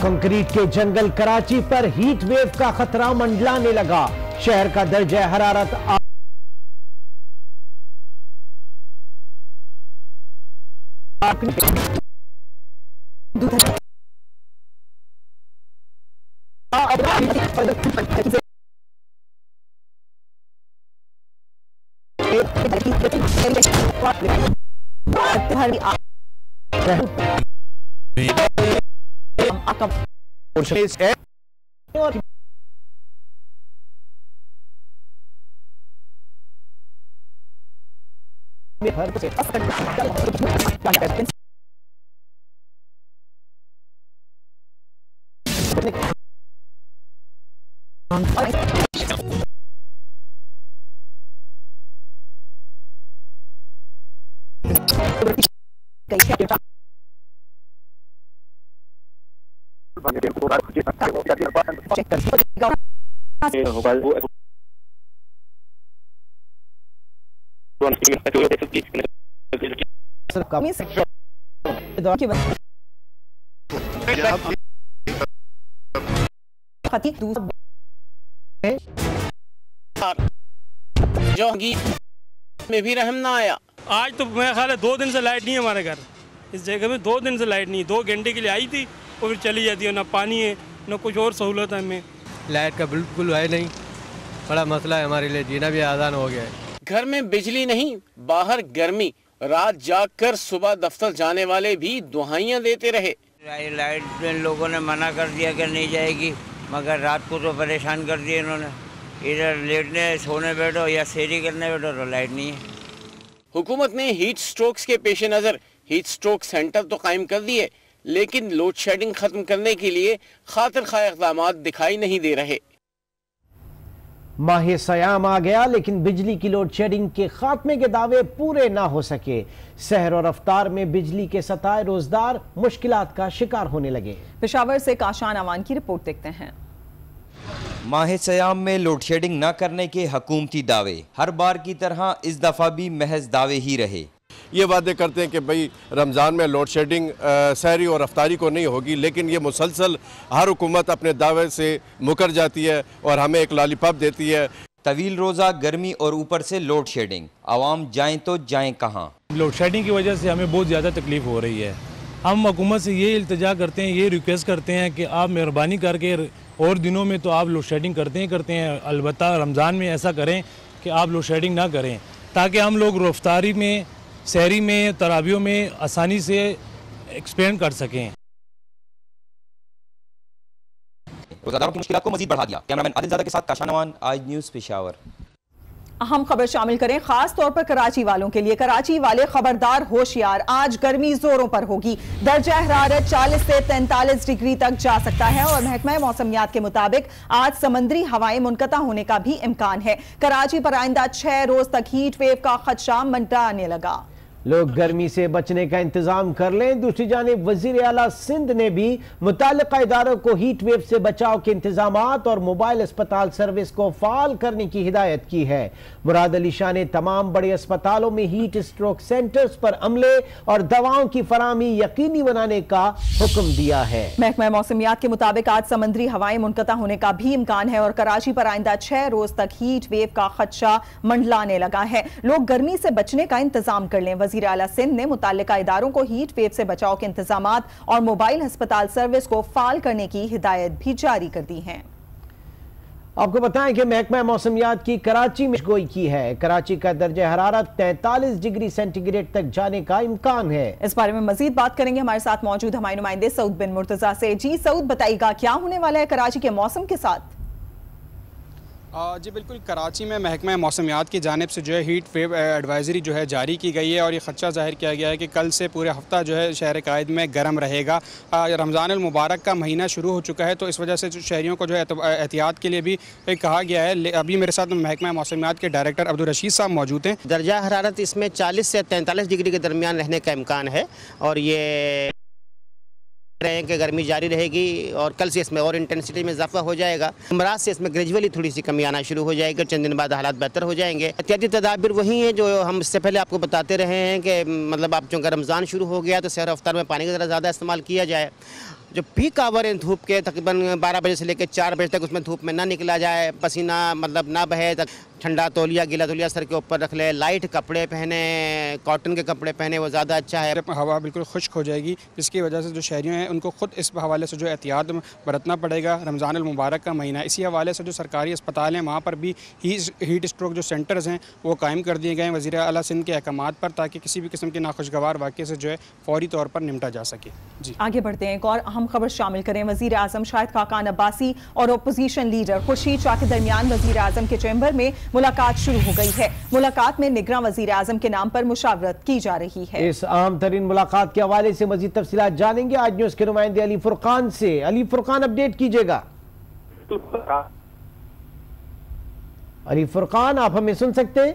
Concrete के जंगल कराची पर heat wave का खतरा मंडलाने लगा। शहर का दर्जा हरारत जो में भी रहम ना आया। आज तो मेरा ख्याल है 2 दिन से लाइट नहीं है हमारे घर। इस जगह में 2 दिन से लाइट नहीं, 2 घंटे के लिए आई थी और फिर चली जाती है। ना पानी है ना कुछ और सहूलत है। हमें लाइट का बिल्कुल है नहीं, बड़ा मसला है हमारे लिए, जीना भी आसान हो गया है। घर में बिजली नहीं, बाहर गर्मी, रात जाग कर सुबह दफ्तर जाने वाले भी दुहाइयां देते रहे। लाइट लोगों ने मना कर दिया कि नहीं जाएगी, मगर रात को तो परेशान कर दिया इन्होंने। इधर लेटने सोने बैठो या सेरी करने बैठो तो लाइट नहीं है। हुकूमत ने हीट स्ट्रोक्स के पेश नज़र हीट स्ट्रोक सेंटर तो कायम कर दिए, लेकिन लोड शेडिंग खत्म करने के लिए खातिर खा इक़दाम दिखाई नहीं दे रहे। माह सयाम आ गया, लेकिन बिजली की लोड शेडिंग के खात्मे के दावे पूरे ना हो सके। शहर और अफ्तार में बिजली के सताए रोजदार मुश्किलात का शिकार होने लगे। पेशावर से काशान अवान की रिपोर्ट देखते हैं। माह सयाम में लोड शेडिंग न करने के हुकूमती दावे हर बार की तरह इस दफा भी महज दावे ही रहे। ये वादे करते हैं कि भाई रमज़ान में लोड शेडिंग सहरी और अफ्तारी को नहीं होगी, लेकिन ये मुसलसल हर हुकूमत अपने दावे से मुकर जाती है और हमें एक लॉलीपॉप देती है। तवील रोज़ा गर्मी और ऊपर से लोड शेडिंग, आवाम जाएं तो जाएं कहाँ। लोड शेडिंग की वजह से हमें बहुत ज़्यादा तकलीफ हो रही है। हम हुकूमत से ये इल्तिजा करते हैं, ये रिक्वेस्ट करते हैं कि आप मेहरबानी करके और दिनों में तो आप लोड शेडिंग करते हैं, अलबत्ता रमज़ान में ऐसा करें कि आप लोड शेडिंग ना करें, ताकि हम लोग रफ्तारी में, शहरी में, तरावियों में आसानी से एक्सपेंड कर सकें। रोज़ादारों की मुश्किलात को मज़ीद बढ़ा दिया। कैमरामैन आदिल के साथ काशान अवान, आज न्यूज़ पेशावर। अहम खबर शामिल करें खास तौर पर कराची वालों के लिए। कराची वाले खबरदार होशियार, आज गर्मी जोरों पर होगी। दर्जा हरारत 40 से 43 डिग्री तक जा सकता है और महकमा मौसमियात के मुताबिक आज समंदरी हवाएं मुनक़ता होने का भी इम्कान है। कराची पर आइंदा 6 रोज तक हीट वेव का खदशा मंडराने लगा। लोग गर्मी से बचने का इंतजाम कर लें। दूसरी जानिब वज़ीर आला सिंध ने भी मुताल्लिका इदारों को हीट वेव से बचाव के इंतजामात और मोबाइल अस्पताल सर्विस को फाल करने की हिदायत की है। मुराद अली शाह ने तमाम बड़े अस्पतालों में हीट स्ट्रोक सेंटर्स पर अमले और दवाओं की फराहमी यकीनी बनाने का हुक्म दिया है। महकमा मौसमियात के मुताबिक आज समंदरी हवाएं मुनक़ता होने का भी इम्कान है और कराची पर आइंदा 6 रोज तक हीट वेव का खदशा मंडलाने लगा है। लोग गर्मी से बचने का इंतजाम कर लें। वज़ीर आला सिंध ने मुताल्लिका इदारों को हीट वेव से बचाव के इंतजामात और मोबाइल अस्पताल सर्विस को फाल करने की हिदायत भी जारी कर दी है। आपको बताएं कि महकमा मौसमियात की कराची में गोई की है। कराची का दर्जा हरारत 43 डिग्री सेंटीग्रेड तक जाने का इम्कान है। इस बारे में मजीद बात करेंगे हमारे साथ मौजूद हमारे नुमाइंदे सऊद बिन मुर्तजा से। जी सऊद, बताइएगा क्या होने वाला है कराची के मौसम के साथ? जी बिल्कुल, कराची में महकमा मौसमियात की जानिब से जो है हीट वेव एडवाइज़री जो है जारी की गई है और ये खदशा ज़ाहिर किया गया है कि कल से पूरे हफ्ता जो है शहर कायद में गर्म रहेगा। रमज़ान अल मुबारक का महीना शुरू हो चुका है, तो इस वजह से शहरियों को जो है एहतियात के लिए भी कहा गया है। अभी मेरे साथ महकमा मौसमियात के डायरेक्टर अब्दुल रशीद साहब मौजूद हैं। दर्जा हरारत इसमें 40 से 43 डिग्री के दरमियान रहने का इम्कान है और ये रहे कि गर्मी जारी रहेगी और कल से इसमें और इंटेंसिटी में इजाफा हो जाएगा। अमराज से इसमें ग्रेजुअली थोड़ी सी कमी आना शुरू हो जाएगी और चंद दिन बाद हालात बेहतर हो जाएंगे। एहतियाती तदाबीर वही हैं जो हम इससे पहले आपको बताते रहे हैं कि मतलब आप चूँकि रमज़ान शुरू हो गया तो शहर अफ्तार में पानी का ज़रा ज़्यादा इस्तेमाल किया जाए। जो पीक आवर है धूप के तकरीबन 12 बजे से लेकर 4 बजे तक उसमें धूप में ना निकला जाए, पसीना मतलब ना बहे, ठंडा तौलिया गीला तौलिया सर के ऊपर रख ले, लाइट कपड़े पहने, कॉटन के कपड़े पहने, वो ज़्यादा अच्छा है। हवा बिल्कुल खुश्क हो जाएगी, जिसकी वजह से जो शहरियों हैं उनको खुद इस हवाले से जो एहतियात बरतना पड़ेगा। रमज़ान मुबारक का महीना, इसी हवाले से जो सरकारी अस्पताल हैं वहाँ पर भी हीट स्ट्रोक जो सेंटर्स हैं वो कायम कर दिए गए हैं वज़ीर आला सिंध के अहकामात पर, ताकि किसी भी किस्म के नाखुशगवार वाक़े से जो है फौरी तौर पर निपटा जा सके। जी आगे बढ़ते हैं, एक और अहम खबर शामिल करें। वज़ीर आज़म शाहिद खाकान अब्बासी और अपोजिशन लीडर खुर्शीद शाह के दरमियान वज़ीर आज़म के चैम्बर में मुलाकात शुरू हो गई है। मुलाकात में निगरां वज़ीर आज़म के नाम पर मुशावरत की जा रही है। इस अहम तरीन मुलाकात के हवाले से मज़ीद तफसीलात जानेंगे आज न्यूज़ के नुमाइंदे अली फुरकान से। अली फुरकान, अपडेट कीजिएगा। अली फुरकान, आप हमें सुन सकते हैं?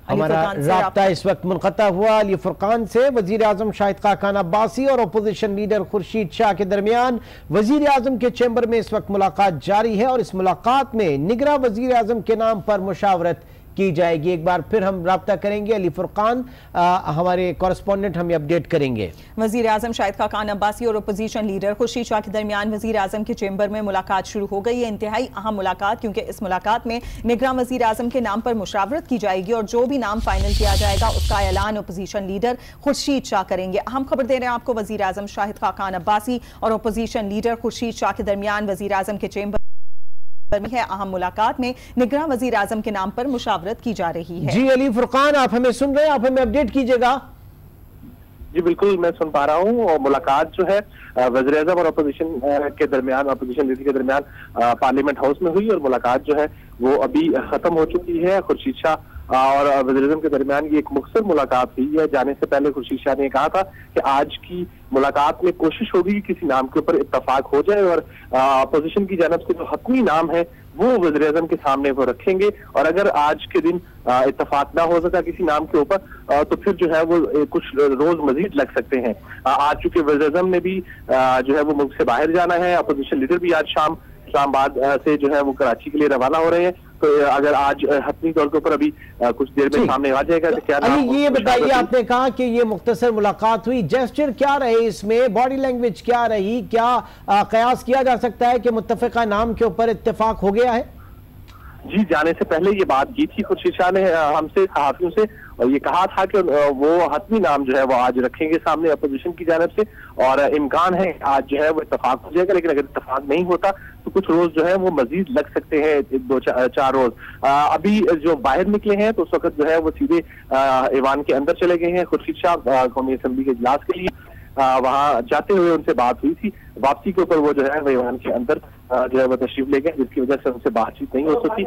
हमारा राब्ता इस वक्त मुनक़ता हुआ अली फुरकान से। वज़ीर आज़म शाहिद खाकान अब्बासी और अपोजिशन लीडर खुर्शीद शाह के दरमियान वज़ीर आज़म के चैम्बर में इस वक्त मुलाकात जारी है और इस मुलाकात में निगरां वज़ीर आज़म के नाम पर मुशावरत की जाएगी। एक बार फिर हम राब्ता करेंगे, अली फुरकान हमारे कॉरेस्पॉन्डेंट हमें अपडेट करेंगे। वज़ीर आज़म शाहिद खाकान अब्बासी और अपोजिशन लीडर खुर्शीद शाह के दरमियान वज़ीर आज़म के चैम्बर में मुलाकात शुरू हो गई है। इंतहाई अहम मुलाकात, क्योंकि इस मुलाकात में निगरां वज़ीर आज़म के नाम पर मुशावरत की जाएगी और जो भी नाम फाइनल किया जाएगा उसका ऐलान अपोजिशन लीडर खुर्शीद शाह करेंगे। अहम खबर दे रहे हैं आपको, वज़ीर आज़म शाहिद खाकान अब्बासी और अपोजिशन लीडर खुर्शीद शाह के दरमियान वज़ीर आज़म के चैम्बर है अहम मुलाकात में निगरां वज़ीर आज़म के नाम पर मुशावरत की जा रही है। जी अली फुरकान, आप हमें सुन रहे हैं? आप हमें अपडेट कीजिएगा। जी बिल्कुल, मैं सुन पा रहा हूँ। और मुलाकात जो है वज़ीर आज़म और अपोजिशन के दरमियान, अपोजिशन लीडर के दरमियान पार्लियामेंट हाउस में हुई और मुलाकात जो है वो अभी खत्म हो चुकी है। खुर्शीद शाह और वज़ीर आज़म के दरमियान ये एक मुख्तसर मुलाकात हुई है। जाने से पहले खुर्शीद शाह ने कहा था कि आज की मुलाकात में कोशिश होगी कि किसी नाम के ऊपर इत्तफाक हो जाए और अपोजिशन की जानब से जो हतमी नाम है वो वज़ीर आज़म के सामने वो रखेंगे और अगर आज के दिन इत्तफाक ना हो सका किसी नाम के ऊपर तो फिर जो है वो कुछ रोज मजीद लग सकते हैं। आज चूंकि वज़ीर आज़म ने भी जो है वो मुल्क से बाहर जाना है, अपोजिशन लीडर भी आज शामबाद से जो है वो कराची के लिए रवाना हो रहे हैं, तो अगर आज हतमी तौर के ऊपर अभी कुछ देर में सामने आ जाएगा तो क्या ये बताइए, आपने कहा कि ये मुख्तसर मुलाकात हुई, जेस्चर क्या रहे इसमें, बॉडी लैंग्वेज क्या रही, क्या कयास किया जा सकता है कि मुत्तफिका नाम के ऊपर इत्तेफाक हो गया है? जी, जाने से पहले ये बात की थी खुर्शीद शाह ने हमसे, सहाफियों से, और ये कहा था कि वो हतमी नाम जो है वो आज रखेंगे सामने अपोजिशन की जानिब से और इम्कान है आज जो है वो इत्तफाक हो जाएगा, लेकिन अगर इत्तफाक नहीं होता तो कुछ रोज जो है वो मजीद लग सकते हैं, 2-4 रोज। अभी जो बाहर निकले हैं तो उस वक्त जो है वो सीधे ईवान के अंदर चले गए हैं। खुर्शीद शाह कौमी असम्बली के इजलास के लिए वहाँ जाते हुए उनसे बात हुई थी, वापसी के ऊपर वो जो है वो ईवान के अंदर जो है वो तशरीफ ले गए, जिसकी वजह से उनसे बातचीत नहीं हो सकी।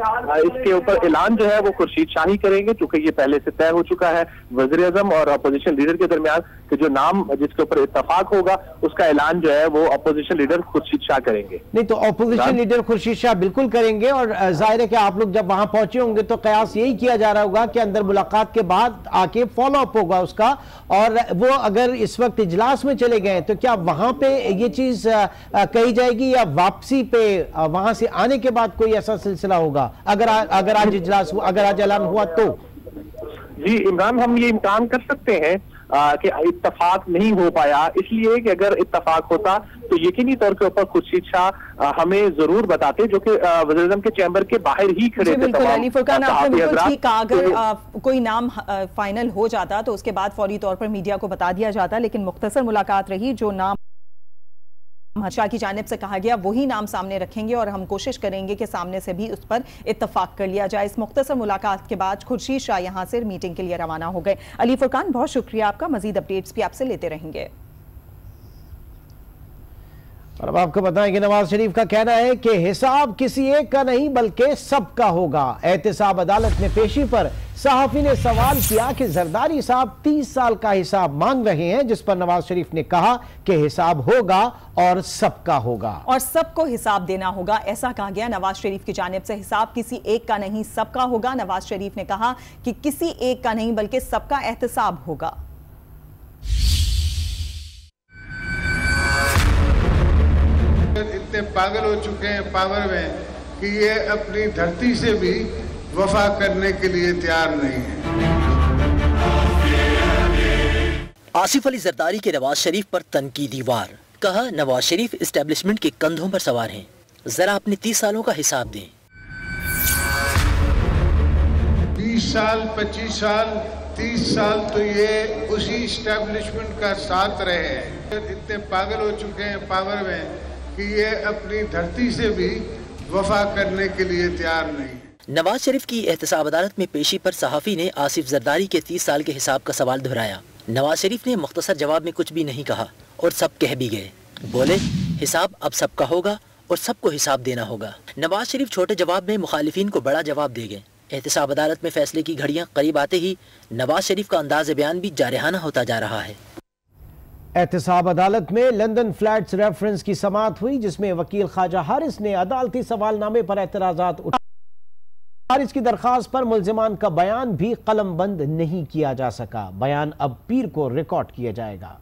इसके ऊपर ऐलान जो है वो खुर्शीद शाह ही करेंगे, क्योंकि ये पहले से तय हो चुका है वज़ीर आज़म और अपोजिशन लीडर के दरमियान कि जो नाम जिसके ऊपर इत्तफाक होगा उसका ऐलान जो है वो अपोजिशन लीडर खुर्शीद शाह करेंगे। नहीं तो अपोजिशन लीडर खुर्शीद शाह बिल्कुल करेंगे और जाहिर है कि आप लोग जब वहां पहुंचे होंगे तो कयास यही किया जा रहा होगा कि अंदर मुलाकात के बाद आके फॉलो अप होगा उसका, और वो अगर इस वक्त इजलास में चले गए तो क्या वहां पे ये चीज कही जाएगी या वापसी पे वहां से आने के बाद कोई ऐसा सिलसिला होगा अगर आज इजलास अगर आज ऐलान हुआ तो? जी इमरान, हम ये इम्कान कर सकते हैं कि इत्तफाक नहीं हो पाया, इसलिए कि अगर इत्तफाक होता तो यकीनी तौर के ऊपर खुर्शीद शाह हमें जरूर बताते, जो कि वज़ीर आज़म के चैम्बर के बाहर ही खड़े थे। अली फुरकान, आपने बिल्कुल ठीक कहा, अगर कोई नाम फाइनल हो जाता तो उसके बाद फौरी तौर पर मीडिया को बता दिया जाता, लेकिन मुख्तसर मुलाकात रही, जो नाम शाह की जानिब से कहा गया वही नाम सामने रखेंगे और हम कोशिश करेंगे कि सामने से भी उस पर इत्तफाक कर लिया जाए। इस मुख्तसर मुलाकात के बाद खुर्शीद शाह यहां से मीटिंग के लिए रवाना हो गए। अली फुरकान, बहुत शुक्रिया आपका, मजीद अपडेट्स भी आपसे लेते रहेंगे। और अब आपको बताएं कि नवाज शरीफ का कहना है कि हिसाब किसी एक का नहीं बल्कि सबका होगा। एहतसाब अदालत में पेशी पर सहाफी ने सवाल किया कि जरदारी साहब 30 साल का हिसाब मांग रहे हैं, जिस पर नवाज शरीफ ने कहा कि हिसाब होगा और सबका होगा और सबको हिसाब देना होगा, ऐसा कहा गया नवाज शरीफ की जानिब से। हिसाब किसी एक का नहीं सबका होगा। नवाज शरीफ ने कहा कि किसी एक का नहीं बल्कि सबका एहतसाब होगा। इतने पागल हो चुके हैं पावर में कि ये अपनी धरती से भी वफा करने के लिए तैयार नहीं है। आसिफ अली जरदारी के नवाज शरीफ पर तनकीदी वार। कहा नवाज शरीफ इस्टेब्लिशमेंट के कंधों पर सवार हैं, जरा अपने 30 सालों का हिसाब दें। 20 साल, 25 साल, 30 साल तो ये उसी इस्टेब्लिशमेंट का साथ रहे हैं। इतने पागल हो चुके हैं पावर में कि ये अपनी धरती से भी वफा करने के लिए तैयार नहीं। नवाज शरीफ की एहतसाब अदालत में पेशी पर सहाफ़ी ने आसिफ जरदारी के 30 साल के हिसाब का सवाल दोहराया। नवाज शरीफ ने मुख्तसर जवाब में कुछ भी नहीं कहा और सब कह भी गए। बोले हिसाब अब सबका होगा और सबको हिसाब देना होगा। नवाज शरीफ छोटे जवाब में मुखालिफिन को बड़ा जवाब दे गए। एहतसाब अदालत में फैसले की घड़ियां करीब आते ही नवाज शरीफ का अंदाज बयान भी जारहाना होता जा रहा है। एहतसाब अदालत में लंदन फ्लैट्स रेफरेंस की समाअत हुई, जिसमें वकील ख्वाजा हारिस ने अदालती सवालनामे पर एतराजात उठाए। हारिस की दरखास्त पर मुल्जिमान का बयान भी कलमबंद नहीं किया जा सका। बयान अब पीर को रिकॉर्ड किया जाएगा।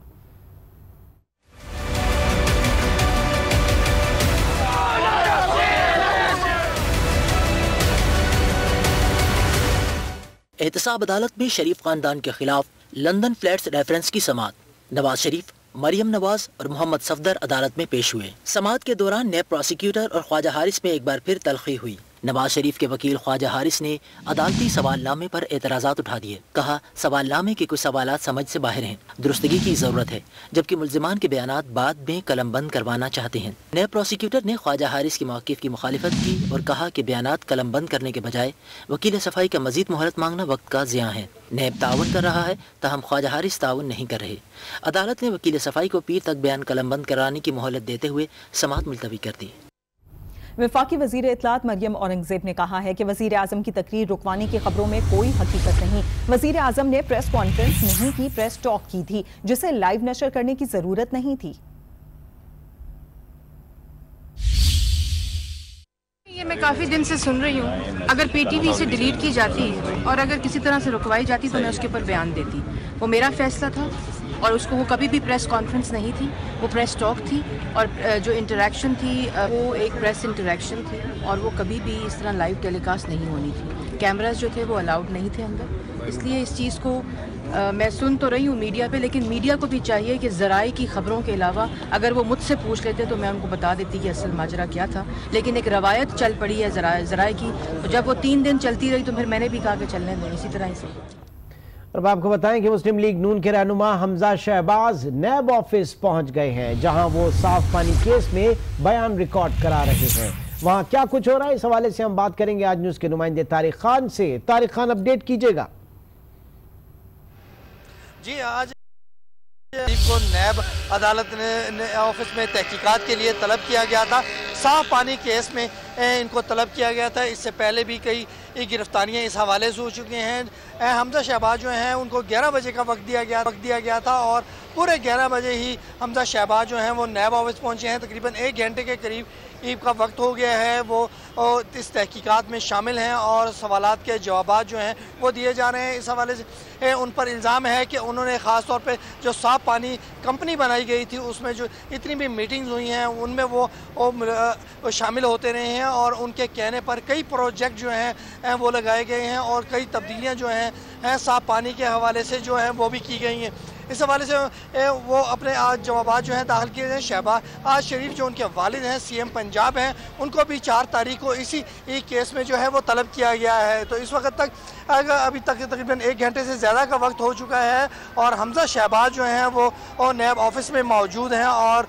एहतसाब अदालत में शरीफ खानदान के खिलाफ लंदन फ्लैट्स रेफरेंस की समाअत। नवाज शरीफ, मरियम नवाज और मोहम्मद सफदर अदालत में पेश हुए। समाअत के दौरान नैब प्रोसिक्यूटर और ख्वाजा हारिस में एक बार फिर तलखी हुई। नवाज शरीफ के वकील ख्वाजा हारिस ने अदालती सवालनामे पर एतराज़ात उठा दिए। कहा सवालनामे के कुछ सवालात समझ से बाहर हैं, दुरुस्तगी की ज़रूरत है, जबकि मुल्जिमान के बयानात बाद में कलमबंद करवाना चाहते हैं। नैब प्रोसिक्यूटर ने ख्वाजा हारिस की मौक़िफ़ की मुखालिफत की और कहा कि बयानात कलमबंद करने के बजाय वकील सफ़ाई का मज़ीद मोहलत मांगना वक्त का ज़िया है। नैब ताउन कर रहा है, ताहम ख्वाजा हारिस ताउन नहीं कर रहे। अदालत ने वकील सफ़ाई को पीर तक बयान कलमबंद कराने की मोहलत देते हुए समाअत मुलतवी कर दी। वफाकी वज़ीर इत्तलात मरियम औरंगज़ेब ने कहा है कि वज़ीर आज़म की तकरीर रुकवाने की खबरों में कोई हकीकत नहीं। वज़ीर आज़म ने प्रेस कॉन्फ्रेंस नहीं की, प्रेस टॉक की थी, जिसे लाइव नशर करने की ज़रूरत नहीं थी। ये मैं काफ़ी दिन से सुन रही हूँ। अगर पीटीवी से डिलीट की जाती और अगर किसी तरह से रुकवाई जाती तो मैं उसके ऊपर बयान देती। वो मेरा फैसला था और उसको वो कभी भी प्रेस कॉन्फ्रेंस नहीं थी, वो प्रेस टॉक थी और जो इंटरेक्शन थी वो एक प्रेस इंटरेक्शन थी और वो कभी भी इस तरह लाइव टेलीकास्ट नहीं होनी थी। कैमरास जो थे वो अलाउड नहीं थे अंदर। इसलिए इस चीज़ को मैं सुन तो रही हूँ मीडिया पे, लेकिन मीडिया को भी चाहिए कि ज़राए की खबरों के अलावा अगर वो मुझसे पूछ लेते तो मैं उनको बता देती कि असल माजरा क्या था। लेकिन एक रवायत चल पड़ी है ज़राए की, जब वो 3 दिन चलती रही तो फिर मैंने भी कहा कि चलने दें इसी तरह से। और आपको बताएं कि मुस्लिम लीग नून के रहनुमा हमजा शहबाज नैब ऑफिस पहुंच गए हैं, जहां वो साफ पानी केस में बयान रिकॉर्ड करा रहे हैं। वहां क्या कुछ हो रहा है, इस हवाले से हम बात करेंगे आज न्यूज़ के नुमाइंदे तारिक खान से। तारिक खान, अपडेट कीजिएगा। जी, आज को नैब अदालत ने ऑफिस में तहकीकात के लिए तलब किया गया था। साफ पानी केस में इनको तलब किया गया था। इससे पहले भी कई गिरफ्तारियां इस हवाले से हो चुकी हैं। हमजा शहबाज जो हैं उनको 11 बजे का वक्त दिया गया था और पूरे 11 बजे ही हमजा शहबाज जो हैं वो नैब ऑफिस पहुंचे हैं। तकरीबन 1 घंटे के करीब का वक्त हो गया है। वो इस तहकीकात में शामिल हैं और सवालात के जवाबात जो हैं वो दिए जा रहे हैं। इस हवाले से उन पर इल्ज़ाम है कि उन्होंने ख़ास तौर पे जो साफ पानी कंपनी बनाई गई थी उसमें जो इतनी भी मीटिंग्स हुई हैं उनमें वो शामिल होते रहे हैं और उनके कहने पर कई प्रोजेक्ट जो हैं वो लगाए गए हैं और कई तब्दीलियाँ जो हैं साफ पानी के हवाले से जो हैं वो भी की गई हैं। इस हवाले से वो अपने आज जवाबात जो हैं दाखिल किए हैं। शहबाज शरीफ जो उनके वालिद हैं, सीएम पंजाब हैं, उनको भी 4 तारीख को इसी केस में जो है वो तलब किया गया है। तो इस वक्त तक अभी तक तकरीबन 1 घंटे से ज़्यादा का वक्त हो चुका है और हमजा शहबाज जो हैं वो नैब ऑफिस में मौजूद हैं और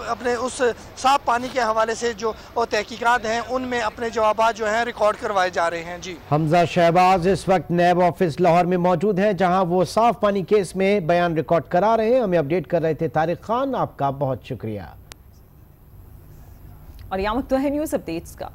अपने उस साफ पानी के हवाले से जो तहकीकात हैं उनमें अपने जवाबात जो हैं रिकॉर्ड करवाए जा रहे हैं। जी, हमजा शहबाज इस वक्त नैब ऑफिस लाहौर में मौजूद हैं, जहां वो साफ पानी केस में बयान रिकॉर्ड करा रहे हैं। हमें अपडेट कर रहे थे तारिक खान, आपका बहुत शुक्रिया। और यहाँ वक्त तो है न्यूज़ अपडेट्स का।